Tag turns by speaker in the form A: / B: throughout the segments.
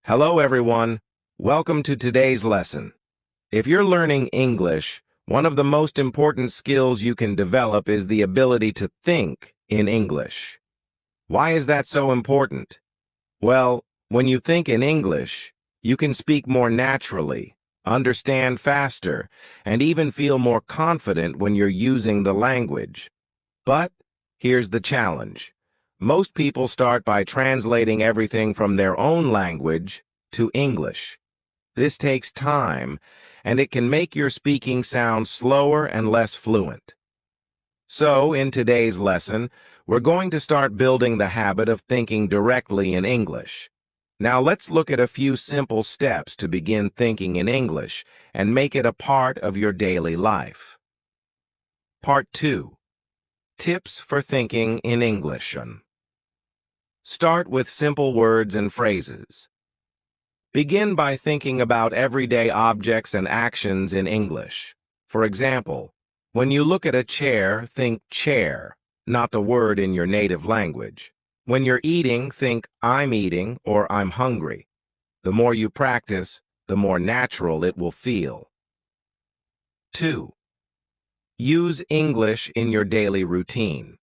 A: Hello everyone, welcome to today's lesson. If you're learning English, one of the most important skills you can develop is the ability to think in English. Why is that so important? Well, when you think in English, you can speak more naturally, understand faster, and even feel more confident when you're using the language. But here's the challenge. Most people start by translating everything from their own language to English. This takes time, and it can make your speaking sound slower and less fluent. So, in today's lesson, we're going to start building the habit of thinking directly in English. Now, let's look at a few simple steps to begin thinking in English and make it a part of your daily life. Part 2. Tips for thinking in English. Start with simple words and phrases. Begin by thinking about everyday objects and actions in English. For example, when you look at a chair, think chair, not the word in your native language. When you're eating, think I'm eating or I'm hungry. The more you practice, the more natural it will feel. 2. Use English in your daily routine.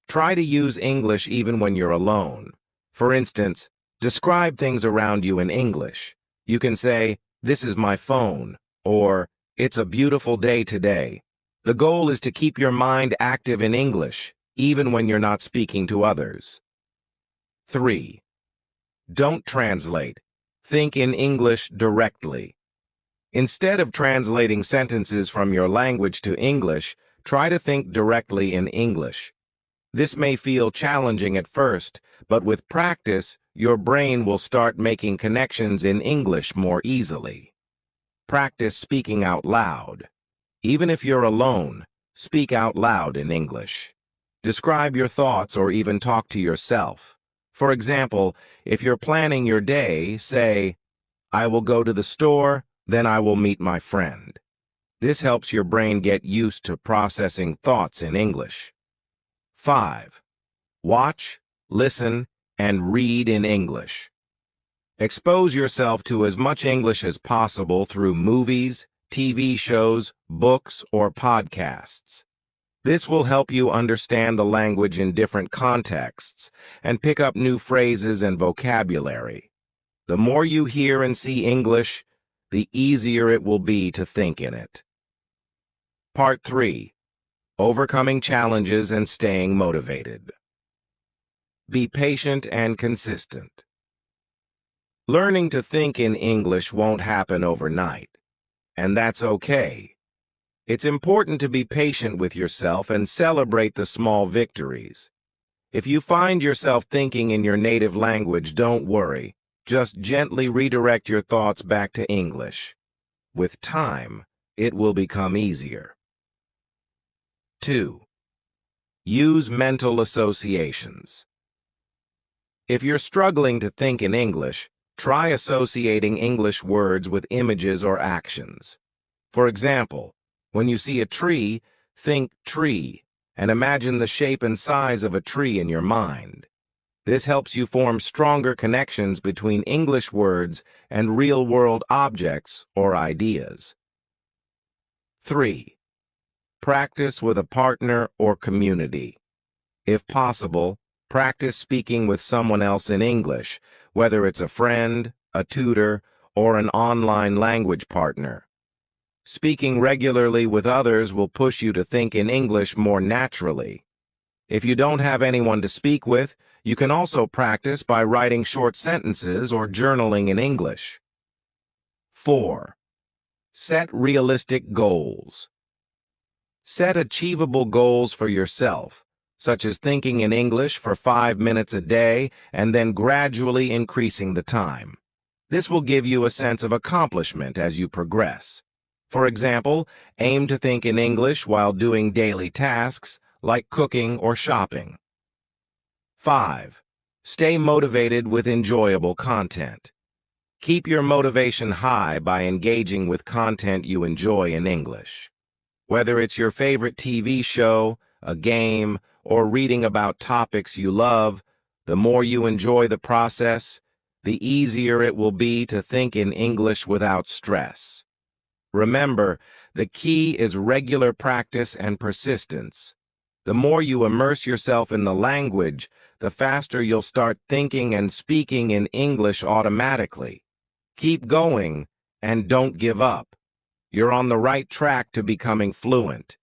A: Try to use English even when you're alone. For instance, describe things around you in English. You can say, "This is my phone," or "It's a beautiful day today." The goal is to keep your mind active in English, even when you're not speaking to others. 3. Don't translate. Think in English directly. Instead of translating sentences from your language to English, try to think directly in English. This may feel challenging at first, but with practice, your brain will start making connections in English more easily. Practice speaking out loud. Even if you're alone, speak out loud in English. Describe your thoughts or even talk to yourself. For example, if you're planning your day, say, "I will go to the store, then I will meet my friend." This helps your brain get used to processing thoughts in English. 5. Watch, listen, and read in English. Expose yourself to as much English as possible through movies, TV shows, books, or podcasts. This will help you understand the language in different contexts and pick up new phrases and vocabulary. The more you hear and see English, the easier it will be to think in it. Part 3. Overcoming challenges and staying motivated. Be patient and consistent. Learning to think in English won't happen overnight, and that's okay. It's important to be patient with yourself and celebrate the small victories. If you find yourself thinking in your native language, don't worry. Just gently redirect your thoughts back to English. With time, it will become easier. 2. Use mental associations. If you're struggling to think in English, try associating English words with images or actions. For example, when you see a tree, think tree and imagine the shape and size of a tree in your mind. This helps you form stronger connections between English words and real-world objects or ideas. 3. Practice with a partner or community. If possible, practice speaking with someone else in English, whether it's a friend, a tutor, or an online language partner. Speaking regularly with others will push you to think in English more naturally. If you don't have anyone to speak with, you can also practice by writing short sentences or journaling in English. 4. Set realistic goals. Set achievable goals for yourself, such as thinking in English for 5 minutes a day and then gradually increasing the time. This will give you a sense of accomplishment as you progress. For example, aim to think in English while doing daily tasks like cooking or shopping. 5. Stay motivated with enjoyable content. Keep your motivation high by engaging with content you enjoy in English. Whether it's your favorite TV show, a game, or reading about topics you love, the more you enjoy the process, the easier it will be to think in English without stress. Remember, the key is regular practice and persistence. The more you immerse yourself in the language, the faster you'll start thinking and speaking in English automatically. Keep going and don't give up. You're on the right track to becoming fluent.